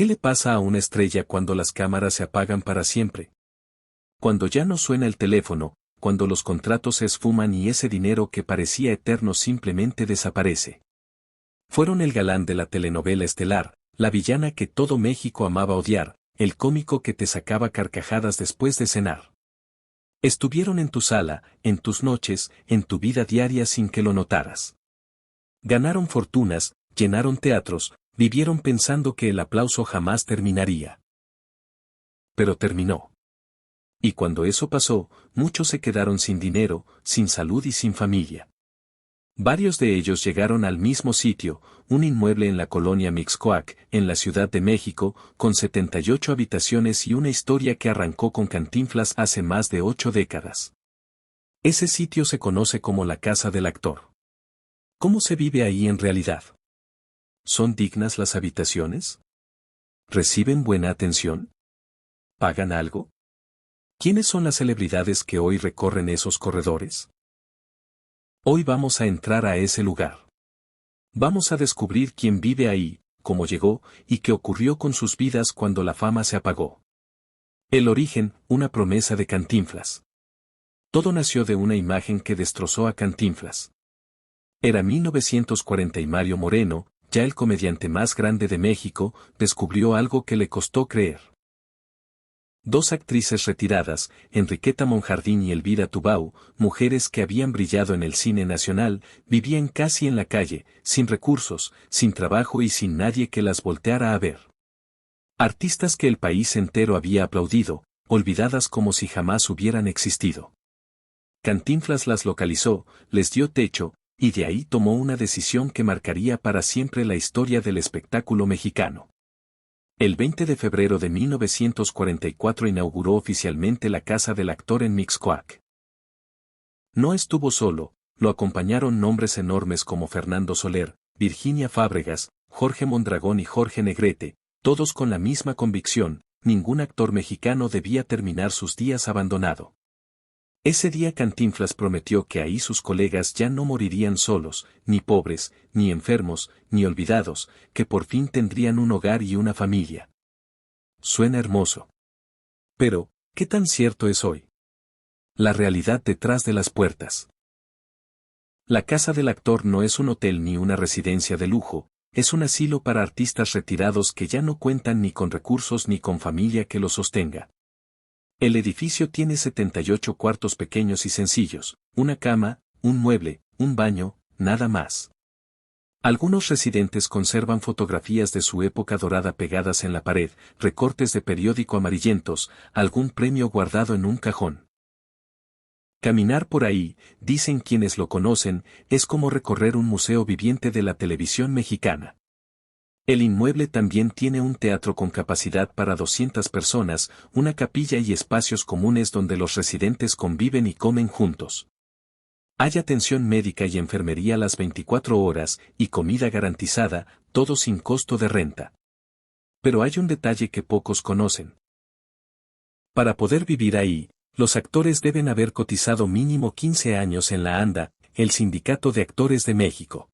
¿Qué le pasa a una estrella cuando las cámaras se apagan para siempre? Cuando ya no suena el teléfono, cuando los contratos se esfuman y ese dinero que parecía eterno simplemente desaparece. Fueron el galán de la telenovela estelar, la villana que todo México amaba odiar, el cómico que te sacaba carcajadas después de cenar. Estuvieron en tu sala, en tus noches, en tu vida diaria sin que lo notaras. Ganaron fortunas, llenaron teatros, vivieron pensando que el aplauso jamás terminaría. Pero terminó. Y cuando eso pasó, muchos se quedaron sin dinero, sin salud y sin familia. Varios de ellos llegaron al mismo sitio, un inmueble en la colonia Mixcoac, en la Ciudad de México, con 78 habitaciones y una historia que arrancó con Cantinflas hace más de 8 décadas. Ese sitio se conoce como la casa del actor. ¿Cómo se vive ahí en realidad? ¿Son dignas las habitaciones? ¿Reciben buena atención? ¿Pagan algo? ¿Quiénes son las celebridades que hoy recorren esos corredores? Hoy vamos a entrar a ese lugar. Vamos a descubrir quién vive ahí, cómo llegó y qué ocurrió con sus vidas cuando la fama se apagó. El origen, una promesa de Cantinflas. Todo nació de una imagen que destrozó a Cantinflas. Era 1940 y Mario Moreno, ya el comediante más grande de México, descubrió algo que le costó creer. Dos actrices retiradas, Enriqueta Monjardín y Elvira Tubau, mujeres que habían brillado en el cine nacional, vivían casi en la calle, sin recursos, sin trabajo y sin nadie que las volteara a ver. Artistas que el país entero había aplaudido, olvidadas como si jamás hubieran existido. Cantinflas las localizó, les dio techo, y de ahí tomó una decisión que marcaría para siempre la historia del espectáculo mexicano. El 20 de febrero de 1944 inauguró oficialmente la Casa del Actor en Mixcoac. No estuvo solo, lo acompañaron nombres enormes como Fernando Soler, Virginia Fábregas, Jorge Mondragón y Jorge Negrete, todos con la misma convicción: ningún actor mexicano debía terminar sus días abandonado. Ese día Cantinflas prometió que ahí sus colegas ya no morirían solos, ni pobres, ni enfermos, ni olvidados, que por fin tendrían un hogar y una familia. Suena hermoso. Pero, ¿qué tan cierto es hoy? La realidad detrás de las puertas. La Casa del Actor no es un hotel ni una residencia de lujo, es un asilo para artistas retirados que ya no cuentan ni con recursos ni con familia que los sostenga. El edificio tiene 78 cuartos pequeños y sencillos, una cama, un mueble, un baño, nada más. Algunos residentes conservan fotografías de su época dorada pegadas en la pared, recortes de periódico amarillentos, algún premio guardado en un cajón. Caminar por ahí, dicen quienes lo conocen, es como recorrer un museo viviente de la televisión mexicana. El inmueble también tiene un teatro con capacidad para 200 personas, una capilla y espacios comunes donde los residentes conviven y comen juntos. Hay atención médica y enfermería las 24 horas y comida garantizada, todo sin costo de renta. Pero hay un detalle que pocos conocen. Para poder vivir ahí, los actores deben haber cotizado mínimo 15 años en la ANDA, el Sindicato de Actores de México.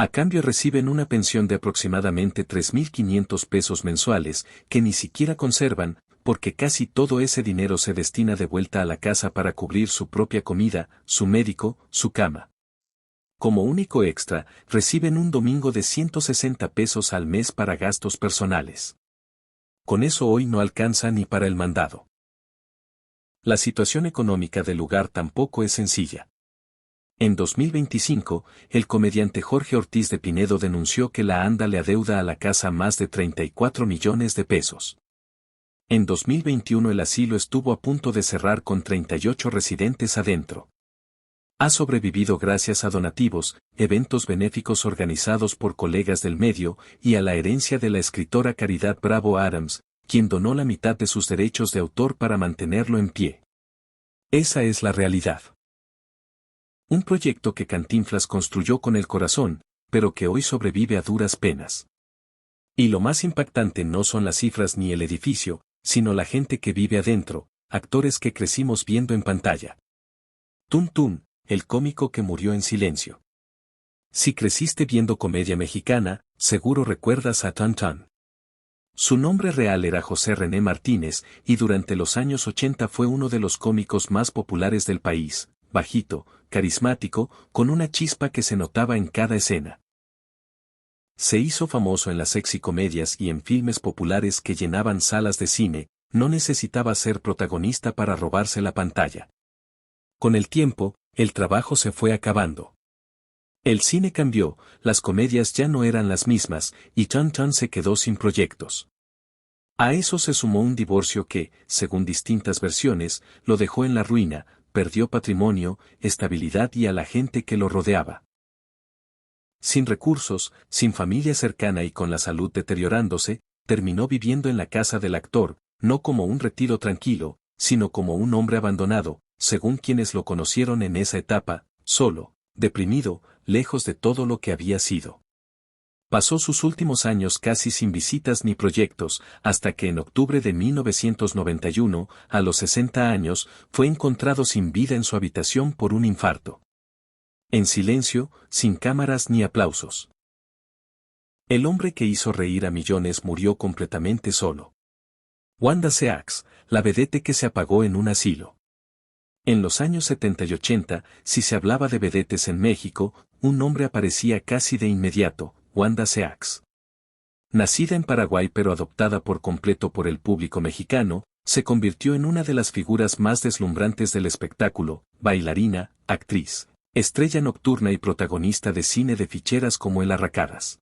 A cambio reciben una pensión de aproximadamente 3,500 pesos mensuales, que ni siquiera conservan, porque casi todo ese dinero se destina de vuelta a la casa para cubrir su propia comida, su médico, su cama. Como único extra, reciben un domingo de 160 pesos al mes para gastos personales. Con eso hoy no alcanza ni para el mandado. La situación económica del lugar tampoco es sencilla. En 2025, el comediante Jorge Ortiz de Pinedo denunció que la ANDA le adeuda a la casa más de 34 millones de pesos. En 2021 el asilo estuvo a punto de cerrar con 38 residentes adentro. Ha sobrevivido gracias a donativos, eventos benéficos organizados por colegas del medio y a la herencia de la escritora Caridad Bravo Adams, quien donó la mitad de sus derechos de autor para mantenerlo en pie. Esa es la realidad. Un proyecto que Cantinflas construyó con el corazón, pero que hoy sobrevive a duras penas. Y lo más impactante no son las cifras ni el edificio, sino la gente que vive adentro, actores que crecimos viendo en pantalla. Tum Tum, el cómico que murió en silencio. Si creciste viendo comedia mexicana, seguro recuerdas a Tan Tan. Su nombre real era José René Martínez, y durante los años 80 fue uno de los cómicos más populares del país, bajito, carismático, con una chispa que se notaba en cada escena. Se hizo famoso en las sexicomedias y en filmes populares que llenaban salas de cine, no necesitaba ser protagonista para robarse la pantalla. Con el tiempo, el trabajo se fue acabando. El cine cambió, las comedias ya no eran las mismas, y Chan Chan se quedó sin proyectos. A eso se sumó un divorcio que, según distintas versiones, lo dejó en la ruina, perdió patrimonio, estabilidad y a la gente que lo rodeaba. Sin recursos, sin familia cercana y con la salud deteriorándose, terminó viviendo en la casa del actor, no como un retiro tranquilo, sino como un hombre abandonado, según quienes lo conocieron en esa etapa, solo, deprimido, lejos de todo lo que había sido. Pasó sus últimos años casi sin visitas ni proyectos, hasta que en octubre de 1991, a los 60 años, fue encontrado sin vida en su habitación por un infarto. En silencio, sin cámaras ni aplausos. El hombre que hizo reír a millones murió completamente solo. Wanda Seuss, la vedette que se apagó en un asilo. En los años 70 y 80, si se hablaba de vedettes en México, un nombre aparecía casi de inmediato: Wanda Seuss. Nacida en Paraguay pero adoptada por completo por el público mexicano, se convirtió en una de las figuras más deslumbrantes del espectáculo, bailarina, actriz, estrella nocturna y protagonista de cine de ficheras como El Arracadas.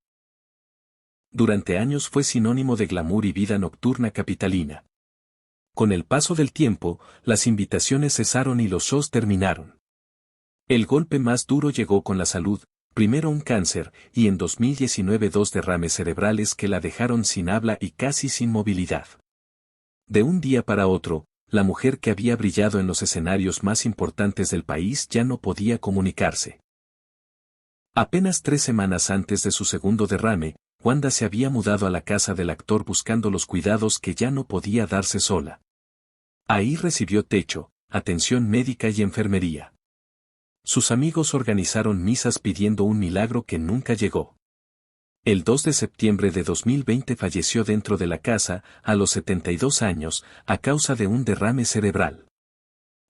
Durante años fue sinónimo de glamour y vida nocturna capitalina. Con el paso del tiempo, las invitaciones cesaron y los shows terminaron. El golpe más duro llegó con la salud, primero un cáncer, y en 2019 dos derrames cerebrales que la dejaron sin habla y casi sin movilidad. De un día para otro, la mujer que había brillado en los escenarios más importantes del país ya no podía comunicarse. Apenas 3 semanas antes de su segundo derrame, Wanda se había mudado a la casa del actor buscando los cuidados que ya no podía darse sola. Ahí recibió techo, atención médica y enfermería. Sus amigos organizaron misas pidiendo un milagro que nunca llegó. El 2 de septiembre de 2020 falleció dentro de la casa, a los 72 años, a causa de un derrame cerebral.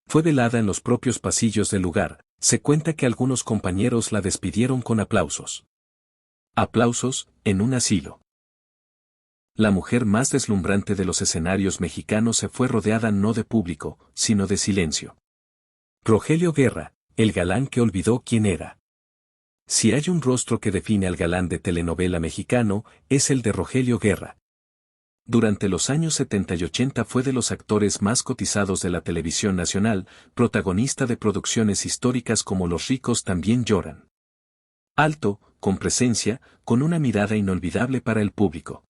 Fue velada en los propios pasillos del lugar, se cuenta que algunos compañeros la despidieron con aplausos. Aplausos, en un asilo. La mujer más deslumbrante de los escenarios mexicanos se fue rodeada no de público, sino de silencio. Rogelio Guerra, el galán que olvidó quién era. Si hay un rostro que define al galán de telenovela mexicano, es el de Rogelio Guerra. Durante los años 70 y 80 fue de los actores más cotizados de la televisión nacional, protagonista de producciones históricas como Los ricos también lloran. Alto, con presencia, con una mirada inolvidable para el público.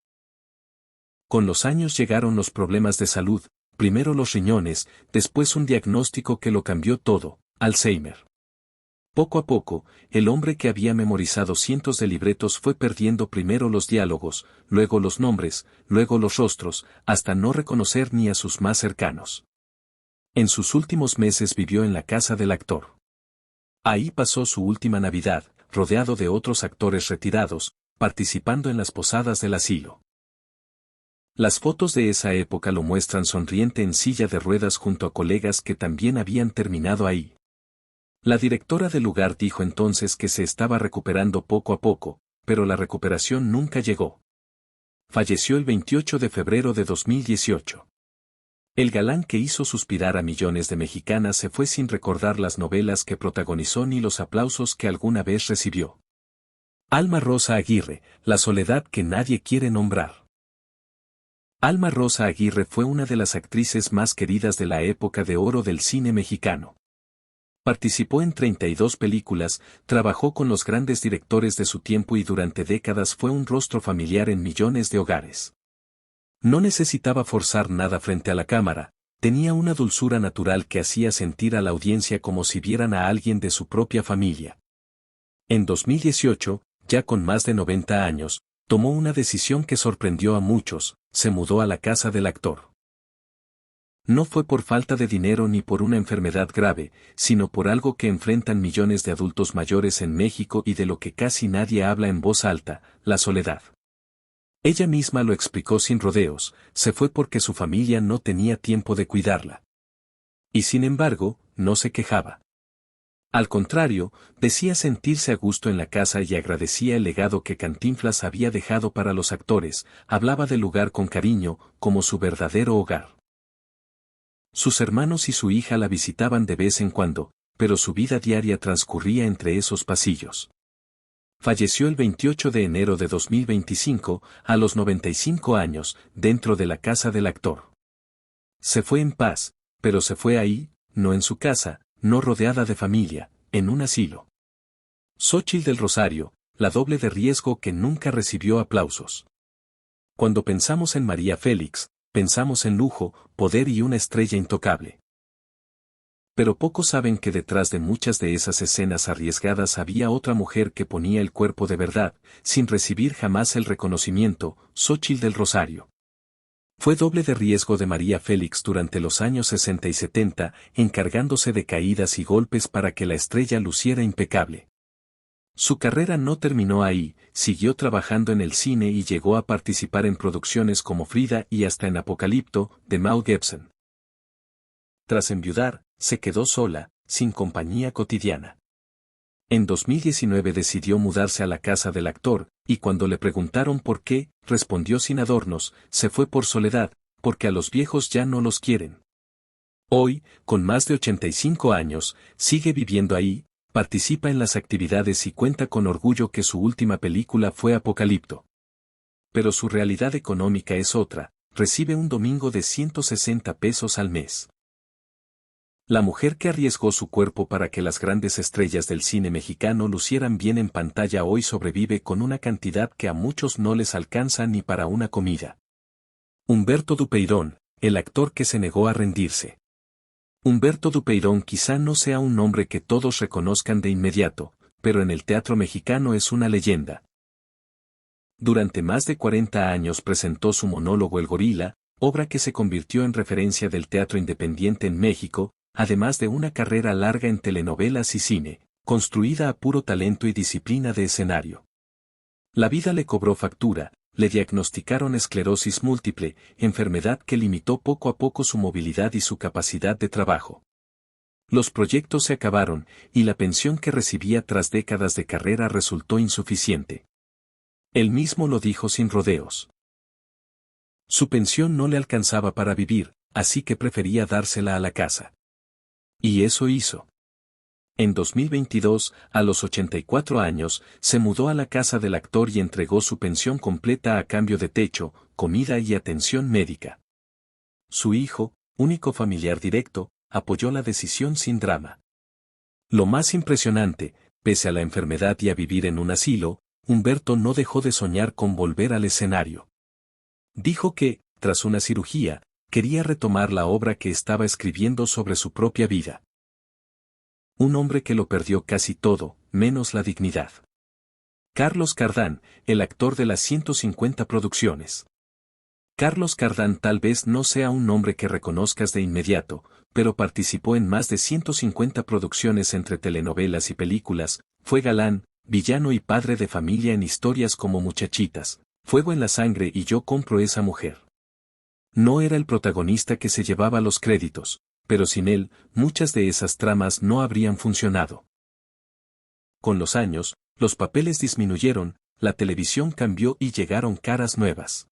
Con los años llegaron los problemas de salud, primero los riñones, después un diagnóstico que lo cambió todo: Alzheimer. Poco a poco, el hombre que había memorizado cientos de libretos fue perdiendo primero los diálogos, luego los nombres, luego los rostros, hasta no reconocer ni a sus más cercanos. En sus últimos meses vivió en la casa del actor. Ahí pasó su última Navidad, rodeado de otros actores retirados, participando en las posadas del asilo. Las fotos de esa época lo muestran sonriente en silla de ruedas junto a colegas que también habían terminado ahí. La directora del lugar dijo entonces que se estaba recuperando poco a poco, pero la recuperación nunca llegó. Falleció el 28 de febrero de 2018. El galán que hizo suspirar a millones de mexicanas se fue sin recordar las novelas que protagonizó ni los aplausos que alguna vez recibió. Alma Rosa Aguirre, la soledad que nadie quiere nombrar. Alma Rosa Aguirre fue una de las actrices más queridas de la época de oro del cine mexicano. Participó en 32 películas, trabajó con los grandes directores de su tiempo y durante décadas fue un rostro familiar en millones de hogares. No necesitaba forzar nada frente a la cámara, tenía una dulzura natural que hacía sentir a la audiencia como si vieran a alguien de su propia familia. En 2018, ya con más de 90 años, tomó una decisión que sorprendió a muchos: se mudó a la casa del actor. No fue por falta de dinero ni por una enfermedad grave, sino por algo que enfrentan millones de adultos mayores en México y de lo que casi nadie habla en voz alta: la soledad. Ella misma lo explicó sin rodeos, se fue porque su familia no tenía tiempo de cuidarla. Y sin embargo, no se quejaba. Al contrario, decía sentirse a gusto en la casa y agradecía el legado que Cantinflas había dejado para los actores, hablaba del lugar con cariño, como su verdadero hogar. Sus hermanos y su hija la visitaban de vez en cuando, pero su vida diaria transcurría entre esos pasillos. Falleció el 28 de enero de 2025, a los 95 años, dentro de la casa del actor. Se fue en paz, pero se fue ahí, no en su casa, no rodeada de familia, en un asilo. Xóchitl del Rosario, la doble de riesgo que nunca recibió aplausos. Cuando pensamos en María Félix, pensamos en lujo, poder y una estrella intocable. Pero pocos saben que detrás de muchas de esas escenas arriesgadas había otra mujer que ponía el cuerpo de verdad, sin recibir jamás el reconocimiento, Xóchitl del Rosario. Fue doble de riesgo de María Félix durante los años 60 y 70, encargándose de caídas y golpes para que la estrella luciera impecable. Su carrera no terminó ahí, siguió trabajando en el cine y llegó a participar en producciones como Frida y hasta en Apocalipto, de Mel Gibson. Tras enviudar, se quedó sola, sin compañía cotidiana. En 2019 decidió mudarse a la casa del actor, y cuando le preguntaron por qué, respondió sin adornos, se fue por soledad, porque a los viejos ya no los quieren. Hoy, con más de 85 años, sigue viviendo ahí, participa en las actividades y cuenta con orgullo que su última película fue Apocalipto. Pero su realidad económica es otra, recibe un domingo de 160 pesos al mes. La mujer que arriesgó su cuerpo para que las grandes estrellas del cine mexicano lucieran bien en pantalla hoy sobrevive con una cantidad que a muchos no les alcanza ni para una comida. Humberto Dupeirón, el actor que se negó a rendirse. Humberto Dupeirón quizá no sea un nombre que todos reconozcan de inmediato, pero en el teatro mexicano es una leyenda. Durante más de 40 años presentó su monólogo El Gorila, obra que se convirtió en referencia del teatro independiente en México, además de una carrera larga en telenovelas y cine, construida a puro talento y disciplina de escenario. La vida le cobró factura, le diagnosticaron esclerosis múltiple, enfermedad que limitó poco a poco su movilidad y su capacidad de trabajo. Los proyectos se acabaron, y la pensión que recibía tras décadas de carrera resultó insuficiente. Él mismo lo dijo sin rodeos. Su pensión no le alcanzaba para vivir, así que prefería dársela a la casa. Y eso hizo. En 2022, a los 84 años, se mudó a la casa del actor y entregó su pensión completa a cambio de techo, comida y atención médica. Su hijo, único familiar directo, apoyó la decisión sin drama. Lo más impresionante, pese a la enfermedad y a vivir en un asilo, Humberto no dejó de soñar con volver al escenario. Dijo que, tras una cirugía, quería retomar la obra que estaba escribiendo sobre su propia vida. Un hombre que lo perdió casi todo, menos la dignidad. Carlos Cardán, el actor de las 150 producciones. Carlos Cardán tal vez no sea un nombre que reconozcas de inmediato, pero participó en más de 150 producciones entre telenovelas y películas, fue galán, villano y padre de familia en historias como Muchachitas, Fuego en la sangre y Yo compro esa mujer. No era el protagonista que se llevaba los créditos, pero sin él, muchas de esas tramas no habrían funcionado. Con los años, los papeles disminuyeron, la televisión cambió y llegaron caras nuevas.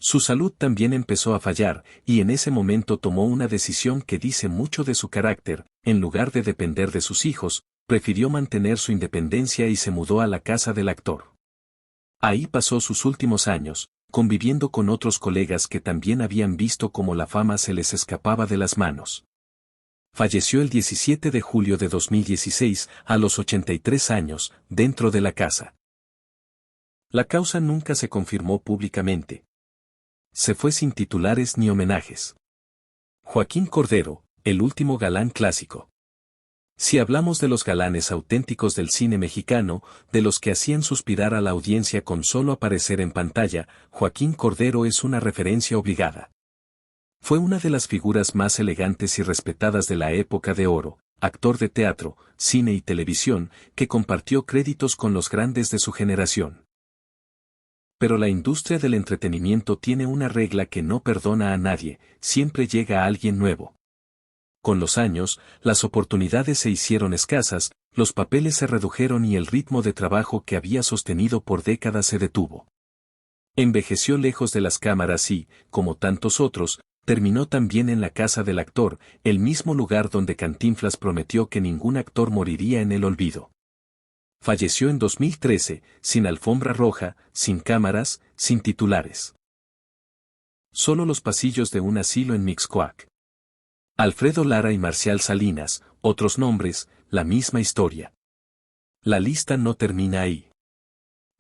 Su salud también empezó a fallar, y en ese momento tomó una decisión que dice mucho de su carácter, en lugar de depender de sus hijos, prefirió mantener su independencia y se mudó a la casa del actor. Ahí pasó sus últimos años, conviviendo con otros colegas que también habían visto cómo la fama se les escapaba de las manos. Falleció el 17 de julio de 2016, a los 83 años, dentro de la casa. La causa nunca se confirmó públicamente. Se fue sin titulares ni homenajes. Joaquín Cordero, el último galán clásico. Si hablamos de los galanes auténticos del cine mexicano, de los que hacían suspirar a la audiencia con solo aparecer en pantalla, Joaquín Cordero es una referencia obligada. Fue una de las figuras más elegantes y respetadas de la época de oro, actor de teatro, cine y televisión, que compartió créditos con los grandes de su generación. Pero la industria del entretenimiento tiene una regla que no perdona a nadie, siempre llega alguien nuevo. Con los años, las oportunidades se hicieron escasas, los papeles se redujeron y el ritmo de trabajo que había sostenido por décadas se detuvo. Envejeció lejos de las cámaras y, como tantos otros, terminó también en la casa del actor, el mismo lugar donde Cantinflas prometió que ningún actor moriría en el olvido. Falleció en 2013, sin alfombra roja, sin cámaras, sin titulares. Solo los pasillos de un asilo en Mixcoac. Alfredo Lara y Marcial Salinas, otros nombres, la misma historia. La lista no termina ahí.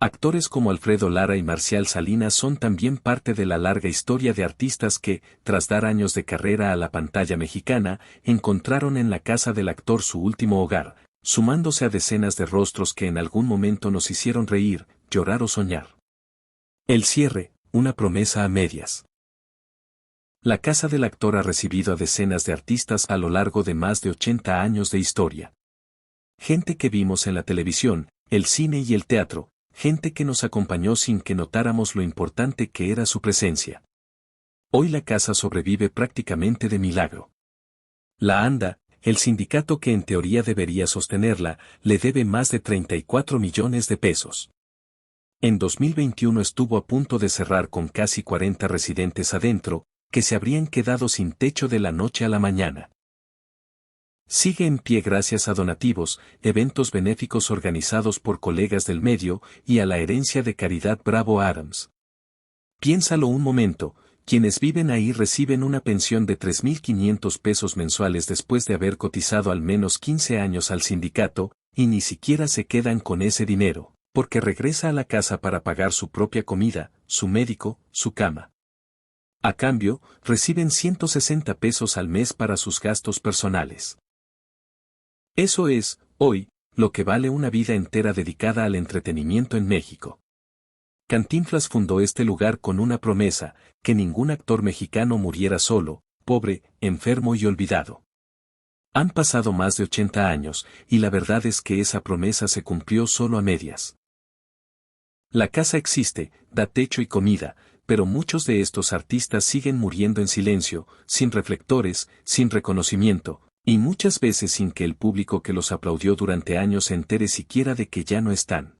Actores como Alfredo Lara y Marcial Salinas son también parte de la larga historia de artistas que, tras dar años de carrera a la pantalla mexicana, encontraron en la casa del actor su último hogar, sumándose a decenas de rostros que en algún momento nos hicieron reír, llorar o soñar. El cierre, una promesa a medias. La casa del actor ha recibido a decenas de artistas a lo largo de más de 80 años de historia. Gente que vimos en la televisión, el cine y el teatro, gente que nos acompañó sin que notáramos lo importante que era su presencia. Hoy la casa sobrevive prácticamente de milagro. La ANDA, el sindicato que en teoría debería sostenerla, le debe más de 34 millones de pesos. En 2021 estuvo a punto de cerrar con casi 40 residentes adentro, que se habrían quedado sin techo de la noche a la mañana. Sigue en pie gracias a donativos, eventos benéficos organizados por colegas del medio y a la herencia de Caridad Bravo Adams. Piénsalo un momento, quienes viven ahí reciben una pensión de 3.500 pesos mensuales después de haber cotizado al menos 15 años al sindicato, y ni siquiera se quedan con ese dinero, porque regresa a la casa para pagar su propia comida, su médico, su cama. A cambio, reciben 160 pesos al mes para sus gastos personales. Eso es, hoy, lo que vale una vida entera dedicada al entretenimiento en México. Cantinflas fundó este lugar con una promesa, que ningún actor mexicano muriera solo, pobre, enfermo y olvidado. Han pasado más de 80 años, y la verdad es que esa promesa se cumplió solo a medias. La casa existe, da techo y comida, pero muchos de estos artistas siguen muriendo en silencio, sin reflectores, sin reconocimiento, y muchas veces sin que el público que los aplaudió durante años se entere siquiera de que ya no están.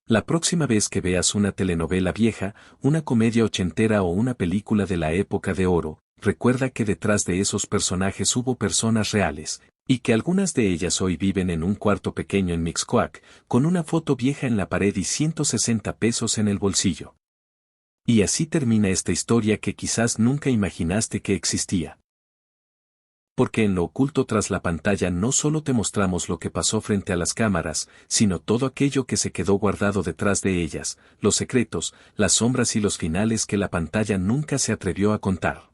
La próxima vez que veas una telenovela vieja, una comedia ochentera o una película de la época de oro, recuerda que detrás de esos personajes hubo personas reales, y que algunas de ellas hoy viven en un cuarto pequeño en Mixcoac, con una foto vieja en la pared y 160 pesos en el bolsillo. Y así termina esta historia que quizás nunca imaginaste que existía. Porque en lo oculto tras la pantalla no solo te mostramos lo que pasó frente a las cámaras, sino todo aquello que se quedó guardado detrás de ellas, los secretos, las sombras y los finales que la pantalla nunca se atrevió a contar.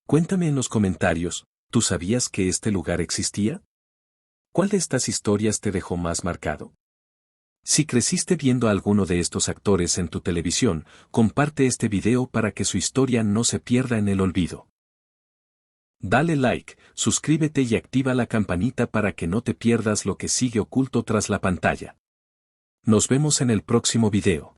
Cuéntame en los comentarios, ¿tú sabías que este lugar existía? ¿Cuál de estas historias te dejó más marcado? Si creciste viendo a alguno de estos actores en tu televisión, comparte este video para que su historia no se pierda en el olvido. Dale like, suscríbete y activa la campanita para que no te pierdas lo que sigue oculto tras la pantalla. Nos vemos en el próximo video.